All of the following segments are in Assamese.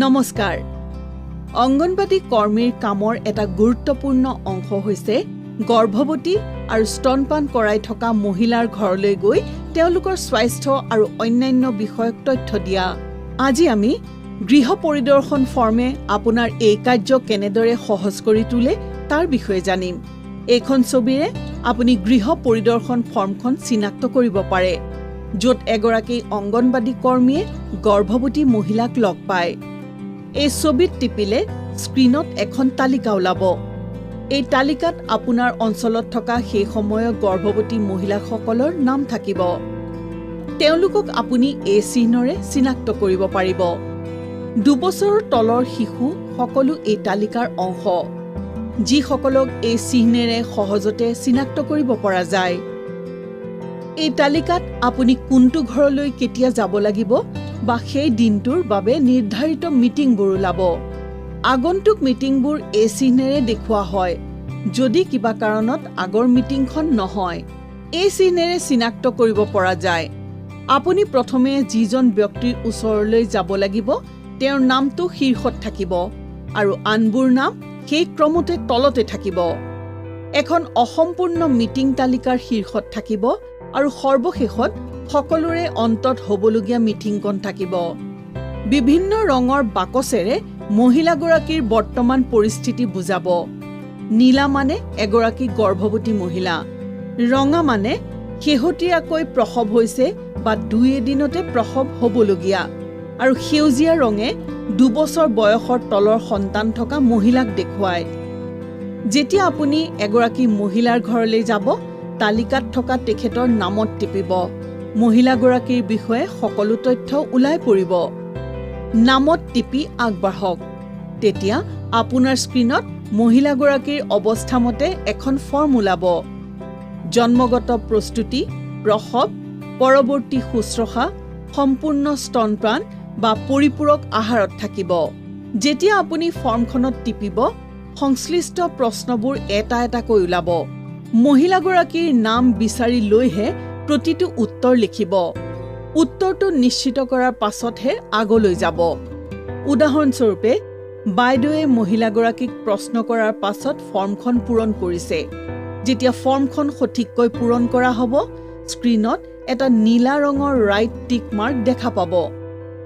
নমস্কাৰ। অংগনবাদী কৰ্মীৰ কামৰ এটা গুৰুত্বপূৰ্ণ অংশ হৈছে গৰ্ভৱতী আৰু স্তনপান কৰাই থকা মহিলাৰ ঘৰলৈ গৈ তেওঁলোকৰ স্বাস্থ্য আৰু অন্যান্য বিষয়ক তথ্য দিয়া। আজি আমি গৃহ পৰিদৰ্শন ফৰ্মে আপোনাৰ এই কাৰ্য কেনেদৰে সহজ কৰি তোলে তাৰ বিষয়ে জানিম। এইখন ছবিৰে আপুনি গৃহ পৰিদৰ্শন ফৰ্মখন চিনাক্ত কৰিব পাৰে, য'ত এগৰাকী অংগনবাদী কৰ্মীয়ে গৰ্ভৱতী মহিলাক লগ পায়। এই ছবিত টিপিলে স্ক্ৰীনত এখন তালিকা ওলাব। এই তালিকাত আপোনাৰ অঞ্চলত থকা সেই সময়ৰ গৰ্ভৱতী মহিলাসকলৰ নাম থাকিব। তেওঁলোকক আপুনি এই চিহ্নৰে চিনাক্ত কৰিব পাৰিব। 2 বছৰৰ তলৰ শিশু সকলো এই তালিকাৰ অংশ, যিসকলক এই চিহ্নেৰে সহজতে চিনাক্ত কৰিব পৰা যায়। এই তালিকাত আপুনি কোনটো ঘৰলৈ কেতিয়া যাব লাগিব বা সেই দিনটোৰ বাবে নিৰ্ধাৰিত মিটিংবোৰ ওলাব। আগন্তুক মিটিংবোৰ এই চিহ্নেৰে দেখুওৱা হয় যদি কিবা কাৰণত আগৰ মিটিংখন নহয়। এই চিহ্নেৰে চিনাক্ত কৰিব পৰা যায়। আপুনি প্ৰথমে যিজন ব্যক্তিৰ ওচৰলৈ যাব লাগিব তেওঁৰ নামটো শীৰ্ষত থাকিব আৰু আনবোৰ নাম সেই ক্ৰমতে তলতে থাকিব। এখন অসম্পূৰ্ণ মিটিং তালিকাৰ শীৰ্ষত থাকিব আৰু সৰ্বশেষত সকলোৰে অন্তত হ'বলগীয়া মিটিংখন থাকিব। বিভিন্ন ৰঙৰ বাকচেৰে মহিলাগৰাকীৰ বৰ্তমান পৰিস্থিতি বুজাব। নীলা মানে এগৰাকী গৰ্ভৱতী মহিলা, ৰঙা মানে শেহতীয়াকৈ প্ৰসৱ হৈছে বা 2 এদিনতে প্ৰসৱ হ'বলগীয়া, আৰু সেউজীয়া ৰঙে 2 বছৰ বয়সৰ তলৰ সন্তান থকা মহিলাক দেখুৱায়। যেতিয়া আপুনি এগৰাকী মহিলাৰ ঘৰলৈ যাব, তালিকাত থকা তেখেতৰ নামত টিপিব। মহিলাগৰাকীৰ বিষয়ে সকলো তথ্য ওলাই পৰিব। নামত টিপি আগবাঢ়ক। তেতিয়া আপোনাৰ স্ক্ৰীনত মহিলাগৰাকীৰ অৱস্থা মতে এখন ফৰ্ম ওলাব। জন্মগত প্ৰস্তুতি, প্ৰসৱ, পৰৱৰ্তী শুশ্ৰূষা, সম্পূৰ্ণ স্তনপান বা পৰিপূৰক আহাৰত থাকিব। যেতিয়া আপুনি ফৰ্মখনত টিপিব, সংশ্লিষ্ট প্ৰশ্নবোৰ এটা এটাকৈ ওলাব। মহিলাগৰাকীৰ নাম বিচাৰি লৈহে প্ৰতিটো উত্তৰ লিখিব। উত্তৰটো নিশ্চিত কৰাৰ পাছতহে আগলৈ যাব। উদাহৰণস্বৰূপে, বাইদেৱে মহিলাগৰাকীক প্ৰশ্ন কৰাৰ পাছত ফৰ্মখন পূৰণ কৰিছে। যেতিয়া ফৰ্মখন সঠিককৈ পূৰণ কৰা হ'ব, স্ক্ৰীনত এটা নীলা ৰঙৰ ৰাইট টিক মাৰ্ক দেখা পাব।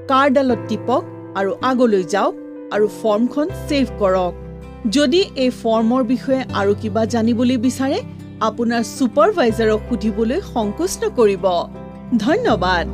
কাৰ্ডালত টিপক আৰু আগলৈ যাওক আৰু ফৰ্মখন ছেভ কৰক। যদি এই ফৰ্মৰ বিষয়ে আৰু কিবা জানিবলৈ বিচাৰে, আপোনাৰ ছুপাৰভাইজাৰক সুধিবলৈ সংকোচ নকৰিব। ধন্যবাদ।